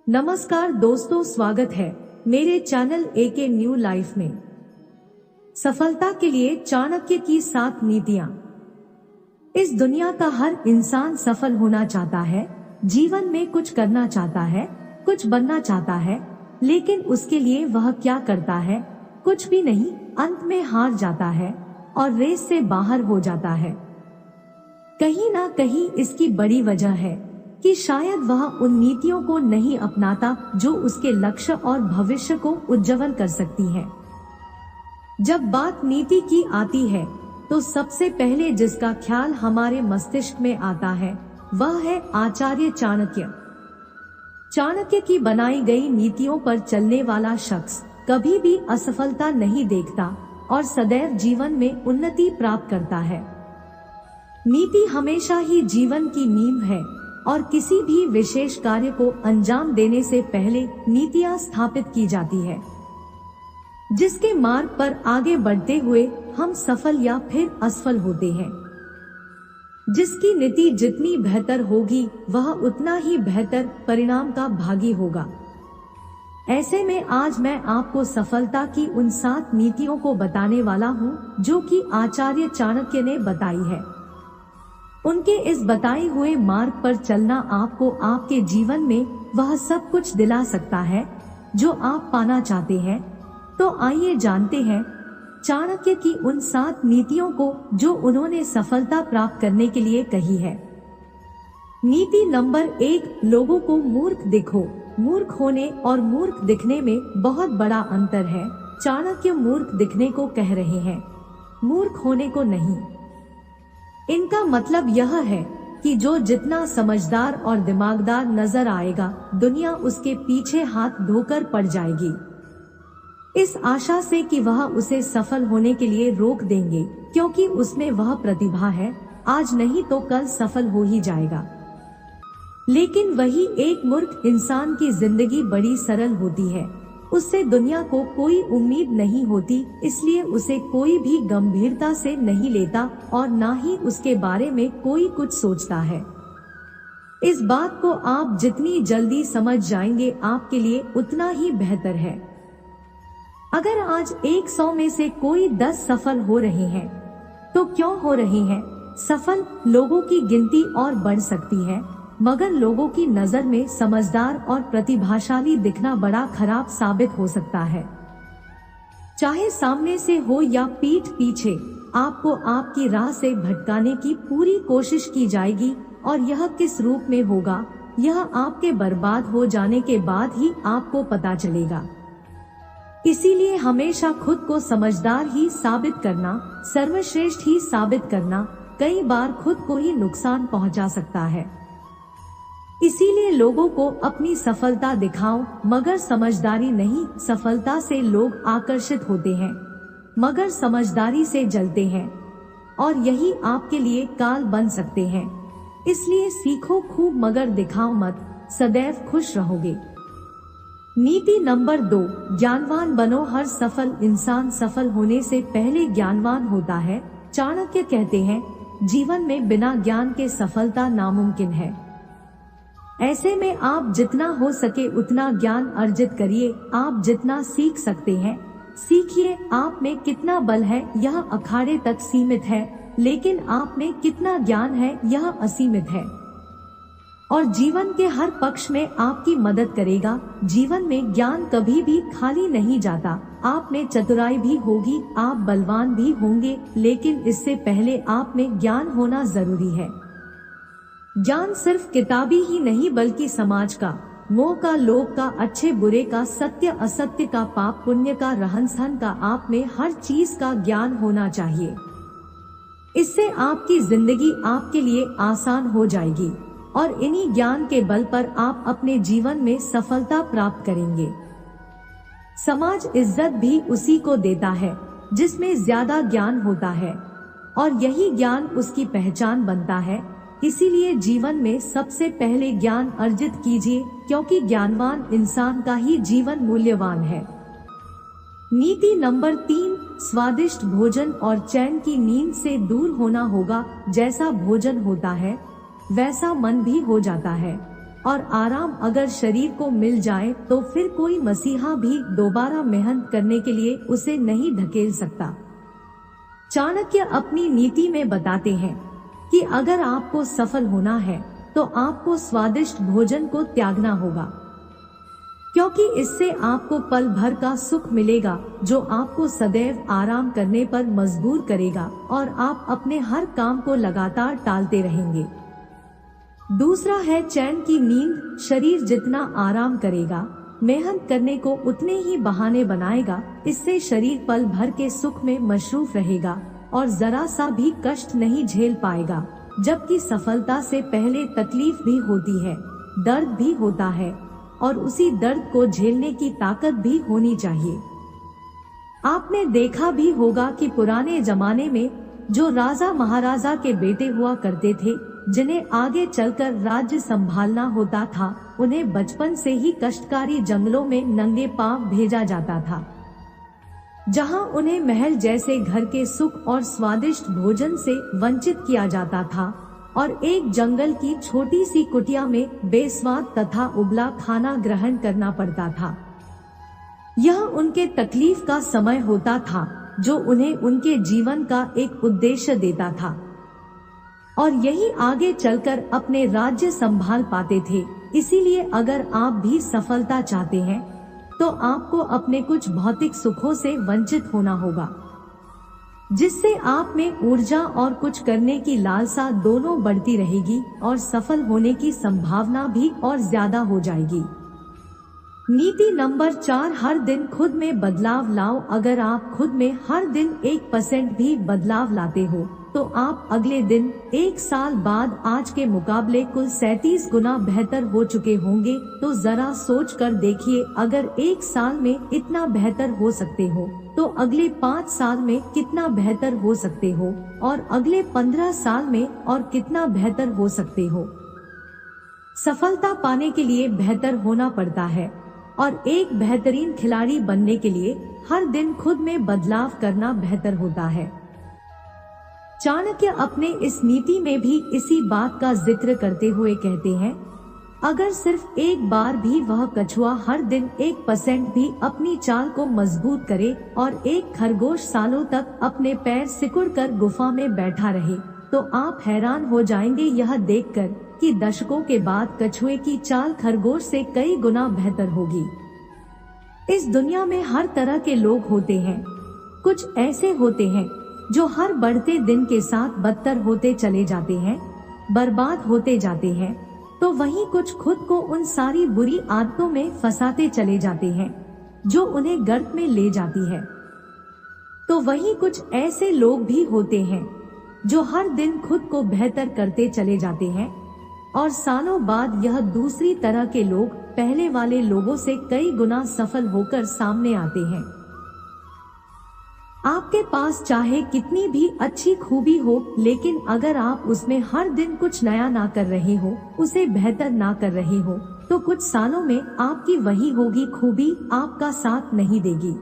नमस्कार दोस्तों, स्वागत है मेरे चैनल एके न्यू लाइफ में। सफलता के लिए चाणक्य की 7 नीतियां। इस दुनिया का हर इंसान सफल होना चाहता है, जीवन में कुछ करना चाहता है, कुछ बनना चाहता है, लेकिन उसके लिए वह क्या करता है? कुछ भी नहीं। अंत में हार जाता है और रेस से बाहर हो जाता है। कहीं ना कहीं इसकी बड़ी वजह है कि शायद वह उन नीतियों को नहीं अपनाता जो उसके लक्ष्य और भविष्य को उज्जवल कर सकती हैं। जब बात नीति की आती है तो सबसे पहले जिसका ख्याल हमारे मस्तिष्क में आता है वह है आचार्य चाणक्य। चाणक्य की बनाई गई नीतियों पर चलने वाला शख्स कभी भी असफलता नहीं देखता और सदैव जीवन में उन्नति प्राप्त करता है। नीति हमेशा ही जीवन की नींव है और किसी भी विशेष कार्य को अंजाम देने से पहले नीतियां स्थापित की जाती है, जिसके मार्ग पर आगे बढ़ते हुए हम सफल या फिर असफल होते हैं। जिसकी नीति जितनी बेहतर होगी वह उतना ही बेहतर परिणाम का भागी होगा। ऐसे में आज मैं आपको सफलता की उन 7 नीतियों को बताने वाला हूँ जो कि आचार्य चाणक्य ने बताई है। उनके इस बताए हुए मार्ग पर चलना आपको आपके जीवन में वह सब कुछ दिला सकता है जो आप पाना चाहते हैं। तो आइए जानते हैं चाणक्य की उन 7 नीतियों को जो उन्होंने सफलता प्राप्त करने के लिए कही है। नीति नंबर 1, लोगों को मूर्ख दिखो। मूर्ख होने और मूर्ख दिखने में बहुत बड़ा अंतर है। चाणक्य मूर्ख दिखने को कह रहे हैं, मूर्ख होने को नहीं। इनका मतलब यह है कि जो जितना समझदार और दिमागदार नजर आएगा दुनिया उसके पीछे हाथ धोकर पड़ जाएगी, इस आशा से कि वह उसे सफल होने के लिए रोक देंगे क्योंकि उसमें वह प्रतिभा है, आज नहीं तो कल सफल हो ही जाएगा। लेकिन वही एक मूर्ख इंसान की जिंदगी बड़ी सरल होती है। उससे दुनिया को कोई उम्मीद नहीं होती, इसलिए उसे कोई भी गंभीरता से नहीं लेता और ना ही उसके बारे में कोई कुछ सोचता है। इस बात को आप जितनी जल्दी समझ जाएंगे आपके लिए उतना ही बेहतर है। अगर आज 100 में से कोई 10 सफल हो रहे हैं तो क्यों हो रहे हैं? सफल लोगों की गिनती और बढ़ सकती है, मगर लोगों की नजर में समझदार और प्रतिभाशाली दिखना बड़ा खराब साबित हो सकता है। चाहे सामने से हो या पीठ पीछे, आपको आपकी राह से भटकाने की पूरी कोशिश की जाएगी और यह किस रूप में होगा यह आपके बर्बाद हो जाने के बाद ही आपको पता चलेगा। इसीलिए हमेशा खुद को समझदार ही साबित करना, सर्वश्रेष्ठ ही साबित करना कई बार खुद को ही नुकसान पहुंचा सकता है। इसीलिए लोगों को अपनी सफलता दिखाओ मगर समझदारी नहीं। सफलता से लोग आकर्षित होते हैं मगर समझदारी से जलते हैं और यही आपके लिए काल बन सकते हैं। इसलिए सीखो खूब मगर दिखाओ मत, सदैव खुश रहोगे। नीति नंबर 2, ज्ञानवान बनो। हर सफल इंसान सफल होने से पहले ज्ञानवान होता है। चाणक्य कहते हैं, जीवन में बिना ज्ञान के सफलता नामुमकिन है। ऐसे में आप जितना हो सके उतना ज्ञान अर्जित करिए। आप जितना सीख सकते हैं सीखिए। आप में कितना बल है यह अखाड़े तक सीमित है, लेकिन आप में कितना ज्ञान है यह असीमित है और जीवन के हर पक्ष में आपकी मदद करेगा। जीवन में ज्ञान कभी भी खाली नहीं जाता। आप में चतुराई भी होगी, आप बलवान भी होंगे, लेकिन इससे पहले आप में ज्ञान होना जरूरी है। ज्ञान सिर्फ किताबी ही नहीं बल्कि समाज का, मोह का, लोभ का, अच्छे बुरे का, सत्य असत्य का, पाप पुण्य का, रहन सहन का, आप में हर चीज का ज्ञान होना चाहिए। इससे आपकी जिंदगी आपके लिए आसान हो जाएगी और इन्हीं ज्ञान के बल पर आप अपने जीवन में सफलता प्राप्त करेंगे। समाज इज्जत भी उसी को देता है जिसमें ज्यादा ज्ञान होता है और यही ज्ञान उसकी पहचान बनता है। इसीलिए जीवन में सबसे पहले ज्ञान अर्जित कीजिए क्योंकि ज्ञानवान इंसान का ही जीवन मूल्यवान है। नीति नंबर 3, स्वादिष्ट भोजन और चैन की नींद से दूर होना होगा। जैसा भोजन होता है वैसा मन भी हो जाता है। और आराम अगर शरीर को मिल जाए तो फिर कोई मसीहा भी दोबारा मेहनत करने के लिए उसे नहीं ढकेल सकता। चाणक्य अपनी नीति में बताते हैं कि अगर आपको सफल होना है तो आपको स्वादिष्ट भोजन को त्यागना होगा, क्योंकि इससे आपको पल भर का सुख मिलेगा जो आपको सदैव आराम करने पर मजबूर करेगा और आप अपने हर काम को लगातार टालते रहेंगे। दूसरा है चैन की नींद। शरीर जितना आराम करेगा, मेहनत करने को उतने ही बहाने बनाएगा। इससे शरीर पल भर के सुख में मशरूफ रहेगा और जरा सा भी कष्ट नहीं झेल पाएगा, जबकि सफलता से पहले तकलीफ भी होती है, दर्द भी होता है और उसी दर्द को झेलने की ताकत भी होनी चाहिए। आपने देखा भी होगा कि पुराने जमाने में जो राजा महाराजा के बेटे हुआ करते थे, जिन्हें आगे चलकर राज्य संभालना होता था, उन्हें बचपन से ही कष्टकारी जंगलों में नंगे पांव भेजा जाता था, जहां उन्हें महल जैसे घर के सुख और स्वादिष्ट भोजन से वंचित किया जाता था और एक जंगल की छोटी सी कुटिया में बेस्वाद तथा उबला खाना ग्रहण करना पड़ता था। यह उनके तकलीफ का समय होता था जो उन्हें उनके जीवन का एक उद्देश्य देता था और यही आगे चलकर अपने राज्य संभाल पाते थे। इसीलिए अगर आप भी सफलता चाहते हैं तो आपको अपने कुछ भौतिक सुखों से वंचित होना होगा, जिससे आप में ऊर्जा और कुछ करने की लालसा दोनों बढ़ती रहेगी और सफल होने की संभावना भी और ज्यादा हो जाएगी। नीति नंबर 4, हर दिन खुद में बदलाव लाओ। अगर आप खुद में हर दिन 1% भी बदलाव लाते हो तो आप अगले दिन 1 साल बाद आज के मुकाबले कुल 37 गुना बेहतर हो चुके होंगे। तो जरा सोच कर देखिए, अगर 1 साल में इतना बेहतर हो सकते हो तो अगले 5 साल में कितना बेहतर हो सकते हो और अगले 15 साल में और कितना बेहतर हो सकते हो। सफलता पाने के लिए बेहतर होना पड़ता है और एक बेहतरीन खिलाड़ी बनने के लिए हर दिन खुद में बदलाव करना बेहतर होता है। चाणक्य अपने इस नीति में भी इसी बात का जिक्र करते हुए कहते हैं, अगर सिर्फ एक बार भी वह कछुआ हर दिन 1% भी अपनी चाल को मजबूत करे और एक खरगोश सालों तक अपने पैर सिकुड़कर गुफा में बैठा रहे, तो आप हैरान हो जाएंगे यह देखकर कि दशकों के बाद कछुए की चाल खरगोश से कई गुना बेहतर होगी। इस दुनिया में हर तरह के लोग होते हैं। कुछ ऐसे होते हैं जो हर बढ़ते दिन के साथ बदतर होते चले जाते हैं, बर्बाद होते जाते हैं, तो वहीं कुछ खुद को उन सारी बुरी आदतों में फंसाते चले जाते हैं जो उन्हें गर्त में ले जाती है। तो वहीं कुछ ऐसे लोग भी होते हैं जो हर दिन खुद को बेहतर करते चले जाते हैं और सालों बाद यह दूसरी तरह के लोग पहले वाले लोगों से कई गुना सफल होकर सामने आते हैं। आपके पास चाहे कितनी भी अच्छी खूबी हो, लेकिन अगर आप उसमें हर दिन कुछ नया ना कर रहे हो, उसे बेहतर ना कर रहे हो, तो कुछ सालों में आपकी वही होगी खूबी आपका साथ नहीं देगी,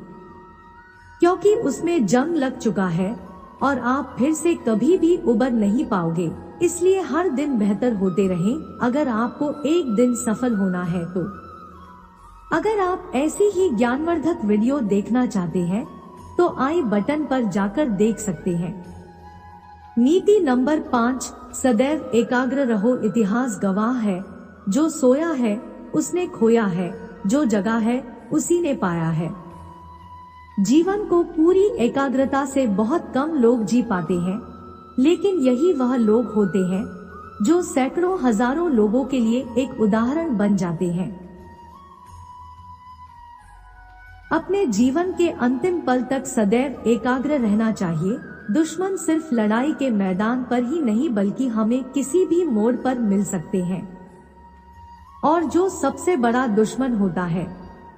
क्योंकि उसमें जंग लग चुका है और आप फिर से कभी भी उबर नहीं पाओगे। इसलिए हर दिन बेहतर होते रहें अगर आपको एक दिन सफल होना है तो। अगर आप ऐसी ही ज्ञानवर्धक वीडियो देखना चाहते हैं तो आई बटन पर जाकर देख सकते हैं। नीति नंबर 5, सदैव एकाग्र रहो। इतिहास गवाह है, जो सोया है उसने खोया है, जो जगा है उसी ने पाया है। जीवन को पूरी एकाग्रता से बहुत कम लोग जी पाते हैं, लेकिन यही वह लोग होते हैं जो सैकड़ों हजारों लोगों के लिए एक उदाहरण बन जाते हैं। अपने जीवन के अंतिम पल तक सदैव एकाग्र रहना चाहिए। दुश्मन सिर्फ लड़ाई के मैदान पर ही नहीं बल्कि हमें किसी भी मोड़ पर मिल सकते हैं, और जो सबसे बड़ा दुश्मन होता है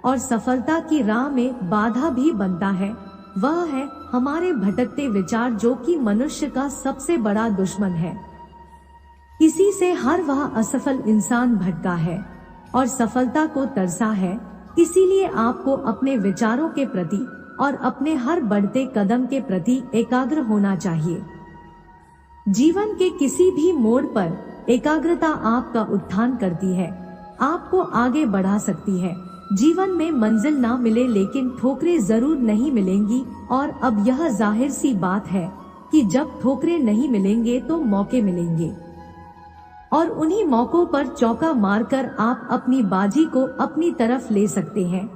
और सफलता की राह में बाधा भी बनता है, वह है हमारे भटकते विचार, जो कि मनुष्य का सबसे बड़ा दुश्मन है। इसी से हर वह असफल इंसान भटका है और सफलता को तरसा है। इसीलिए आपको अपने विचारों के प्रति और अपने हर बढ़ते कदम के प्रति एकाग्र होना चाहिए। जीवन के किसी भी मोड़ पर एकाग्रता आपका उत्थान करती है, आपको आगे बढ़ा सकती है। जीवन में मंजिल ना मिले लेकिन ठोकरें जरूर नहीं मिलेंगी, और अब यह जाहिर सी बात है कि जब ठोकरें नहीं मिलेंगे तो मौके मिलेंगे, और उन्हीं मौकों पर चौका मारकर आप अपनी बाजी को अपनी तरफ ले सकते हैं।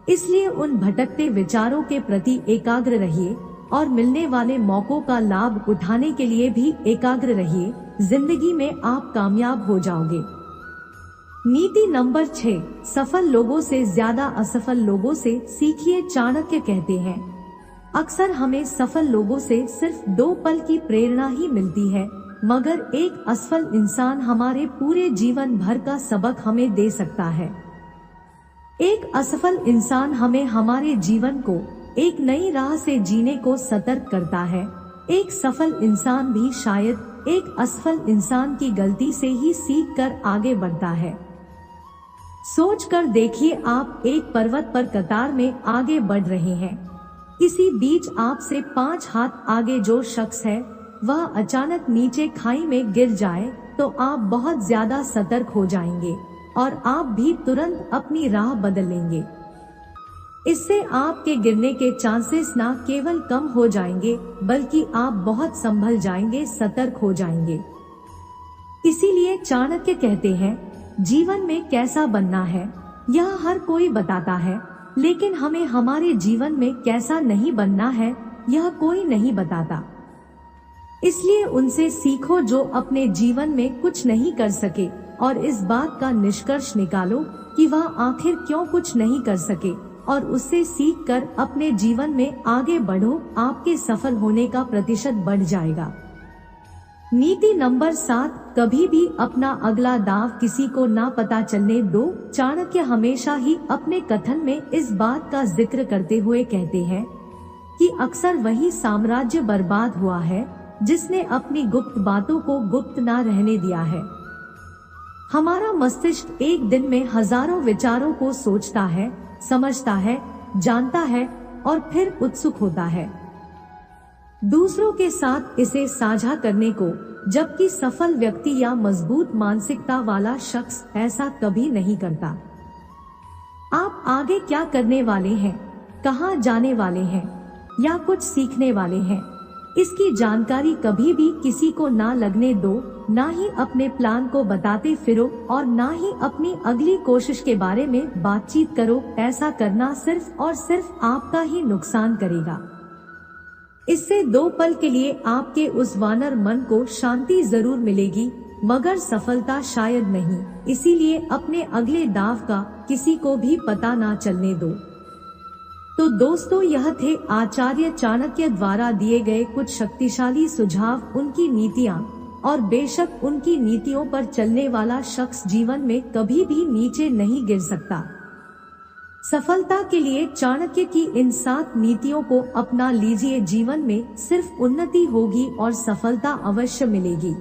इसलिए उन भटकते विचारों के प्रति एकाग्र रहिए और मिलने वाले मौकों का लाभ उठाने के लिए भी एकाग्र रहिए। जिंदगी में आप कामयाब हो जाओगे। नीति नंबर 6, सफल लोगों से ज्यादा असफल लोगों से सीखिए। चाणक्य कहते हैं, अक्सर हमें सफल लोगों से सिर्फ 2 पल की प्रेरणा ही मिलती है, मगर एक असफल इंसान हमारे पूरे जीवन भर का सबक हमें दे सकता है। एक असफल इंसान हमें हमारे जीवन को एक नई राह से जीने को सतर्क करता है। एक सफल इंसान भी शायद एक असफल इंसान की गलती से ही सीख कर आगे बढ़ता है। सोच कर देखिए, आप एक पर्वत पर कतार में आगे बढ़ रहे हैं। इसी बीच आपसे 5 हाथ आगे जो शख्स है वह अचानक नीचे खाई में गिर जाए तो आप बहुत ज्यादा सतर्क हो जाएंगे और आप भी तुरंत अपनी राह बदल लेंगे। इससे आपके गिरने के चांसेस न केवल कम हो जाएंगे बल्कि आप बहुत संभल जाएंगे, सतर्क हो जाएंगे। इसीलिए चाणक्य कहते हैं, जीवन में कैसा बनना है यह हर कोई बताता है, लेकिन हमें हमारे जीवन में कैसा नहीं बनना है यह कोई नहीं बताता। इसलिए उनसे सीखो जो अपने जीवन में कुछ नहीं कर सके, और इस बात का निष्कर्ष निकालो कि वह आखिर क्यों कुछ नहीं कर सके, और उससे सीखकर अपने जीवन में आगे बढ़ो। आपके सफल होने का प्रतिशत बढ़ जाएगा। नीति नंबर 7, कभी भी अपना अगला दांव किसी को ना पता चलने दो। चाणक्य हमेशा ही अपने कथन में इस बात का जिक्र करते हुए कहते हैं कि अक्सर वही साम्राज्य बर्बाद हुआ है जिसने अपनी गुप्त बातों को गुप्त ना रहने दिया है। हमारा मस्तिष्क एक दिन में हजारों विचारों को सोचता है, समझता है, जानता है और फिर उत्सुक होता है दूसरों के साथ इसे साझा करने को, जबकि सफल व्यक्ति या मजबूत मानसिकता वाला शख्स ऐसा कभी नहीं करता। आप आगे क्या करने वाले हैं, कहां जाने वाले हैं या कुछ सीखने वाले हैं, इसकी जानकारी कभी भी किसी को ना लगने दो। ना ही अपने प्लान को बताते फिरो और ना ही अपनी अगली कोशिश के बारे में बातचीत करो। ऐसा करना सिर्फ और सिर्फ आपका ही नुकसान करेगा। इससे 2 पल के लिए आपके उस वानर मन को शांति जरूर मिलेगी, मगर सफलता शायद नहीं। इसीलिए अपने अगले दांव का किसी को भी पता ना चलने दो। तो दोस्तों, यह थे आचार्य चाणक्य द्वारा दिए गए कुछ शक्तिशाली सुझाव, उनकी नीतियां, और बेशक उनकी नीतियों पर चलने वाला शख्स जीवन में कभी भी नीचे नहीं गिर सकता। सफलता के लिए चाणक्य की इन 7 नीतियों को अपना लीजिए। जीवन में सिर्फ उन्नति होगी और सफलता अवश्य मिलेगी।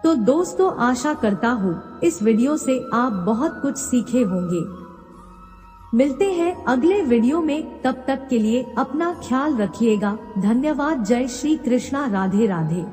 तो दोस्तों, आशा करता हूँ इस वीडियो से आप बहुत कुछ सीखे होंगे। मिलते हैं अगले वीडियो में, तब तक के लिए अपना ख्याल रखिएगा। धन्यवाद। जय श्री कृष्णा। राधे राधे।